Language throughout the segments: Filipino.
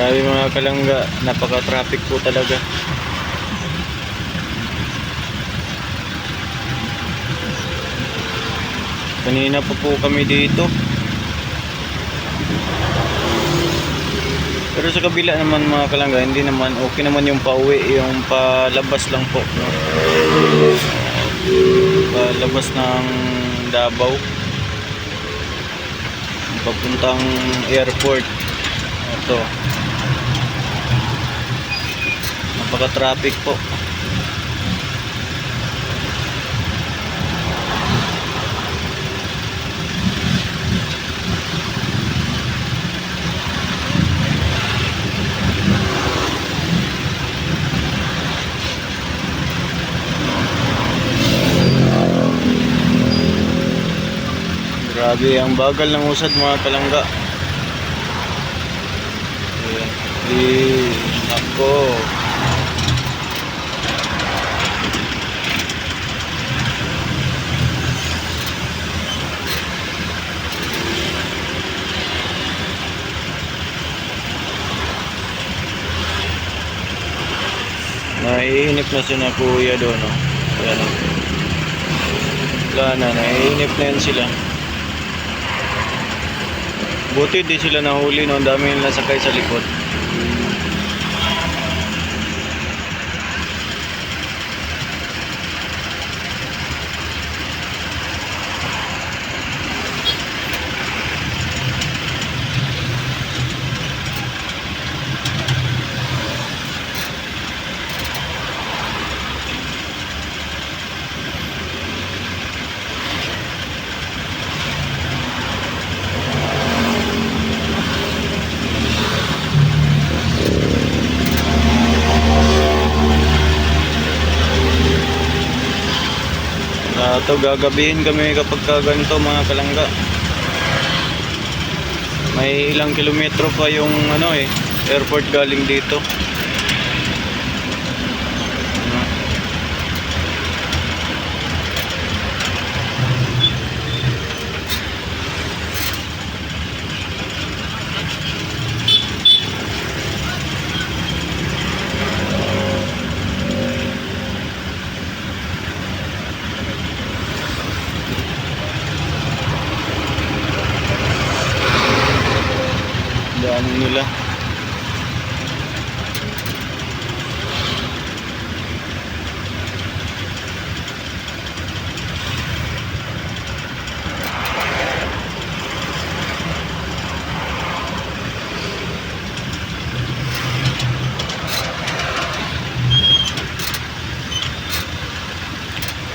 Grabe mga kalangga, napaka-traffic po talaga. Kanina pa po kami dito. Pero sa kabila naman mga kalangga, hindi naman, okay naman yung pauwi, yung palabas lang po, no? Palabas ng Davao papuntang airport. Ito, napaka-traffic po. Grabe ang bagal ng usad mga kalangga. Ayan. Nako. Naiinip na si na kuya doon, no? Ayan, no? Wala na, naiinip na yan sila. Buti di sila nahuli, no? Ang dami nila sakay sa likod. Ito gagabihin kami kapag ganito mga kalangga. May ilang kilometro pa yung airport galing dito. Daan nila.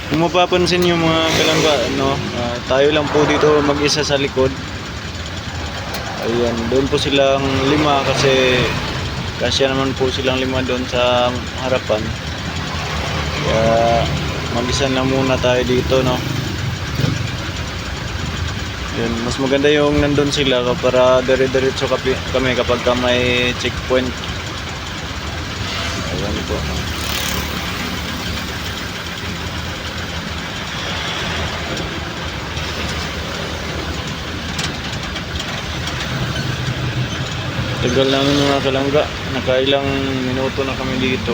Kung mapapansin nyo mga kalangga, tayo lang po dito mag-isa sa likod. Ayan, doon po silang 5 kasi kasya naman po silang 5 doon sa harapan. Kaya mag-isa na muna tayo dito, no? Ayan, mas maganda yung nandun sila para dire-diretso kami kapag may checkpoint. Ayan po. Tagal namin mga kalangga, nakailang minuto na kami dito.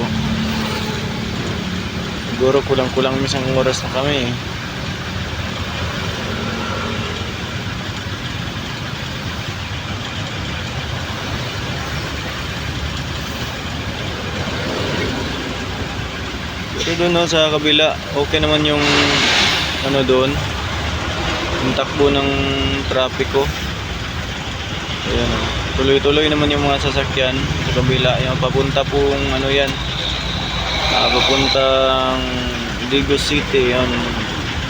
Siguro kulang-kulang isang oras na kami. Pero doon sa kabila, okay naman yung doon, yung takbo ng trapiko. Ayan, tuloy-tuloy naman yung mga sasakyan sa kabila. Yung papunta pong yan, papuntang Digos City, yung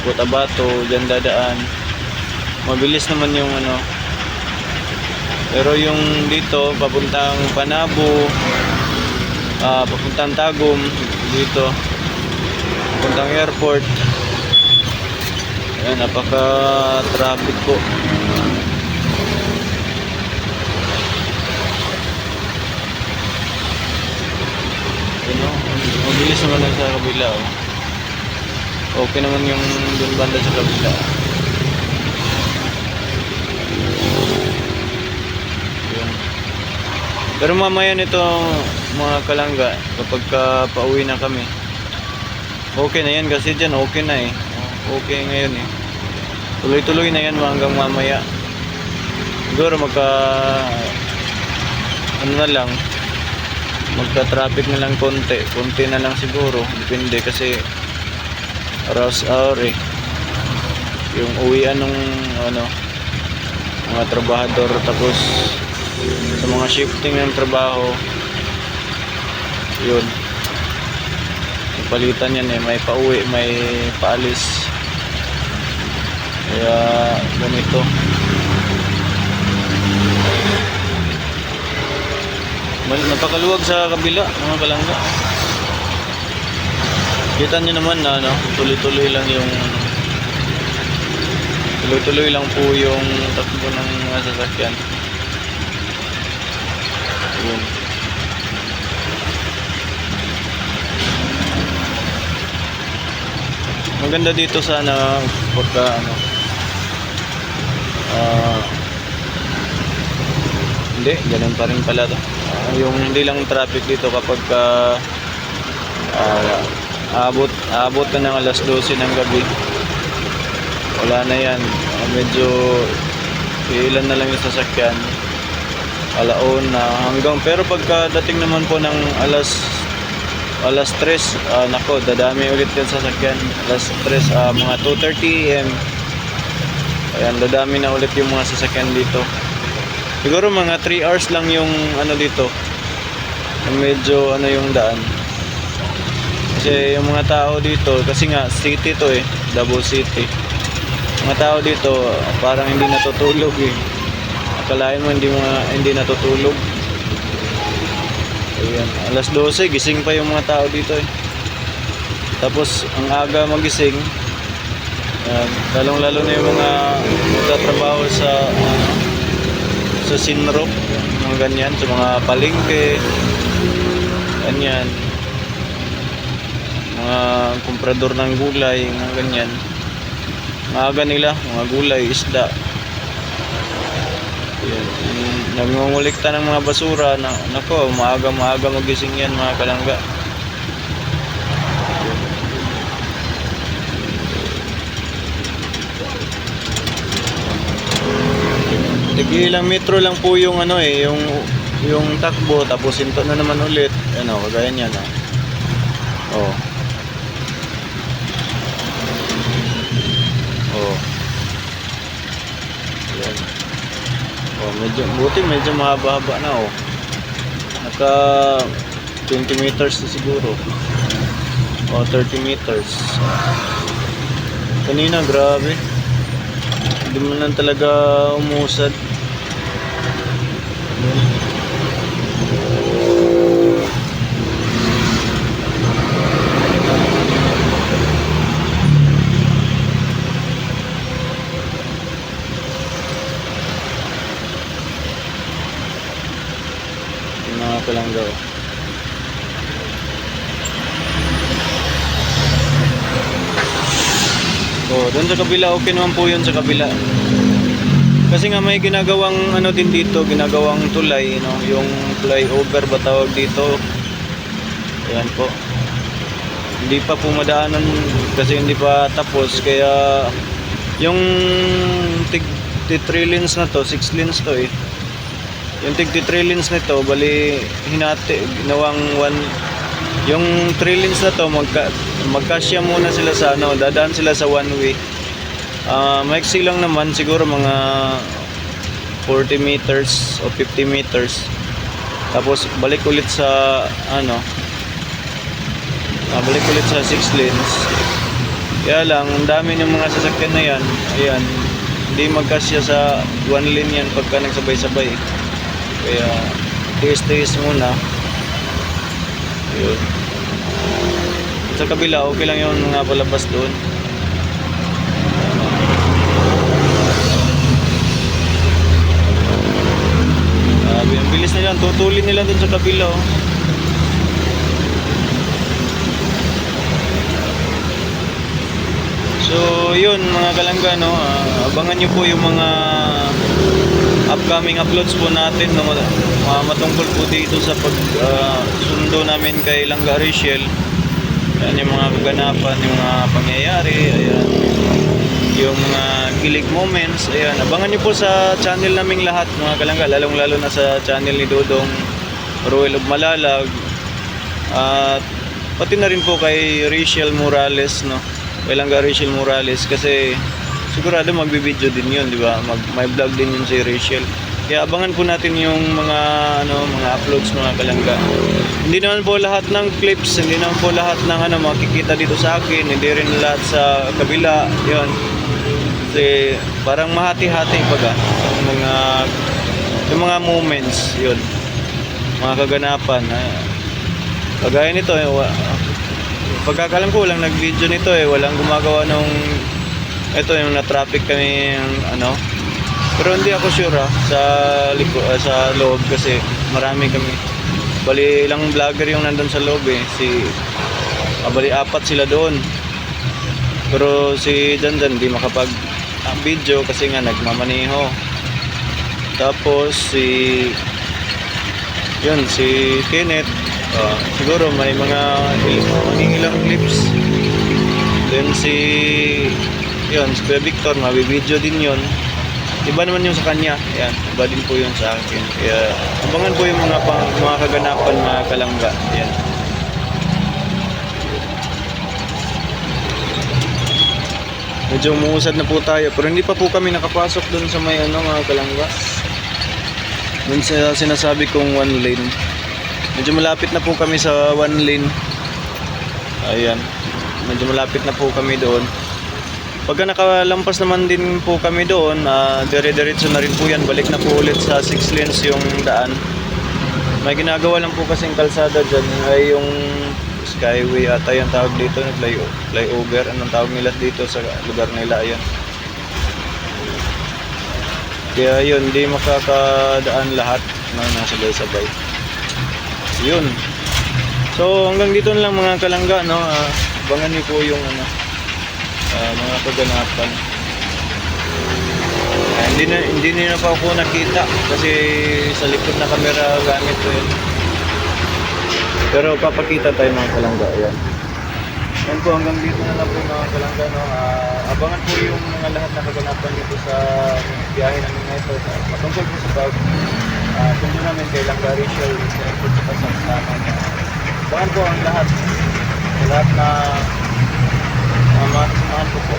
Cotabato, dyan dadaan. Mabilis naman yung pero yung dito papuntang Panabo, papuntang Tagum, dito papuntang airport, ayan, napaka-traffic po. Mabilis naman lang sa kabila, oh. Okay naman yung dun banda sa kabila. Yun. Pero mamaya nito mga kalangga, kapag pauwi na kami, okay na yan kasi dyan okay na eh. Okay ngayon eh. Tuloy-tuloy na yan hanggang mamaya. Siguro ano na lang, magka-traffic na lang konti na lang siguro, depende kasi rush hour eh. Yung uwian ng mga trabahador, tapos sa mga shifting ng trabaho, yun, palitan yan eh, may pauwi, may paalis, kaya ganito. Napakaluwag sa kabila mga kalangga. Kita nyo naman na tuloy-tuloy lang po yung takbo ng mga sasakyan. Yun. Maganda dito sana pagka hindi, ganun pa rin pala to. Yung hindi lang traffic dito kapag aabot na ng alas 12 ng gabi, wala na yan. Medyo ilan na lang yung sasakyan, alaon na hanggang, pero pagka dating naman po ng alas 3, nako, dadami ulit yung sasakyan. Alas 3, mga 2:30 AM, ayan, dadami na ulit yung mga sasakyan dito. Siguro mga 3 hours lang yung dito, medyo yung daan. Kasi yung mga tao dito, kasi nga city to eh, Davao City. Mga tao dito parang hindi natutulog eh. Akalain mo hindi natutulog. Ayan, alas 12 gising pa yung mga tao dito eh. Tapos ang aga magising. Lalong-lalo na yung mga nagtatrabaho sa Sinrop, mga ganyan, sa mga palengke, ganyan, mga komprador ng gulay, mga ganyan. Maaga nila, mga gulay, isda. Yan. Nangungulikta ng mga basura, nako, maaga magising yan mga kalangga. Ilang metro lang po yung yung takbo, tapos hinto na naman ulit. Kagaya niyan oh. Yan. Medyo mahaba-haba na oh. Naka 20 meters na siguro. 30 meters. Kanina grabe. Hindi mo lang talaga umusad. Yung mga kalangga. Doon sa kabila, okay naman po yun sa kabila. Kasi nga may ginagawang din dito, ginagawang tulay, yung flyover ba tawag dito. Ayan po. Hindi pa pumadaanan kasi hindi pa tapos, kaya yung tig 3 lanes na to, 6 lanes to eh. Yung tig 3 lanes nito, bali hinati, ginawang yung 3 lanes na to, magkasya muna sila sa dadaan sila sa one way. Maiksi lang naman, siguro mga 40 meters o 50 meters. Tapos balik ulit sa balik ulit sa 6 lanes. Kaya lang, ang dami ng mga sasakyan na yan. Ayan, hindi magkasya sa one lane yan pagka nagsabay-sabay. Kaya tiis-tiis muna. Yun. Sa kabila, okay lang yung mga palabas doon. Ang bilis nila, tutulin nila doon sa kabila oh. So yun mga kalangga, abangan nyo po yung mga upcoming uploads po natin no, matungkol po dito sa pag sundo namin kay Langga Rachel. Ayan yung mga kaganapan, yung mga pangyayari, ayan yung mga kilig moments. Ayan, abangan nyo po sa channel naming lahat mga kalangga, lalong lalo na sa channel ni Dodong Ruel of Malalag, at pati na rin po kay Rachel Morales, no, kay Langga Rachel Morales, kasi sigurado magbibideo din yun, di ba? May vlog din yun si Rachel. Kaya abangan po natin yung mga mga uploads mga kalangga. Hindi naman po lahat ng clips, hindi naman po lahat ng makikita dito sa akin, hindi rin lahat sa kabila, yun. Kasi parang mahati-hati pag yung mga moments, yun. Mga kaganapan. Kagaya nito, pagkakalam ko walang nag-video nito walang gumagawa nung ito yung na-traffic kami pero hindi ako sure sa loob kasi marami kami. Bali ilang vlogger yung nandun sa loob bali 4 sila doon. Pero si Janjan di makapag video kasi nga nagmamaniho. Tapos si Kenneth, siguro may mga ilang clips. Then si Kuya Victor, mabibideo din yun. Iba naman yung sa kanya. Ayan, iba din po yun sa akin. Kaya abangan po yung mga kaganapan mga kalangga. Ayan. Medyo umuusad na po tayo, pero hindi pa po kami nakapasok dun sa may mga kalangga. Dun sa sinasabi kong 1 lane. Medyo malapit na po kami sa 1 lane. Ayan. Medyo malapit na po kami doon. Pagka nakalampas naman din po kami doon, dire-diretso na rin po yan. Balik na po ulit sa 6 lanes yung daan. May ginagawa lang po kasing kalsada dyan ay yung Skyway ata yung tawag dito, flyover. Anong tawag nila dito sa lugar nila, ayan. Kaya yun, di makakadaan lahat na nasabay-sabay. Yun. So hanggang dito na lang mga kalangga, no. Abangan niyo po yung mga kaganapan. Hindi na pa ako nakita kasi sa likod na camera gamit ko yun. Pero papakita tayo mga kalangga. Ayan. Yan po, hanggang dito na lang po mga kalangga, no. Abangan po yung mga lahat na kaganapan dito sa biyahe namin na ito. Matungkol po sa sundo namin kay Langga Rachel sa kasama niya. Abangan po ang lahat. Lahat na makasamahan po po.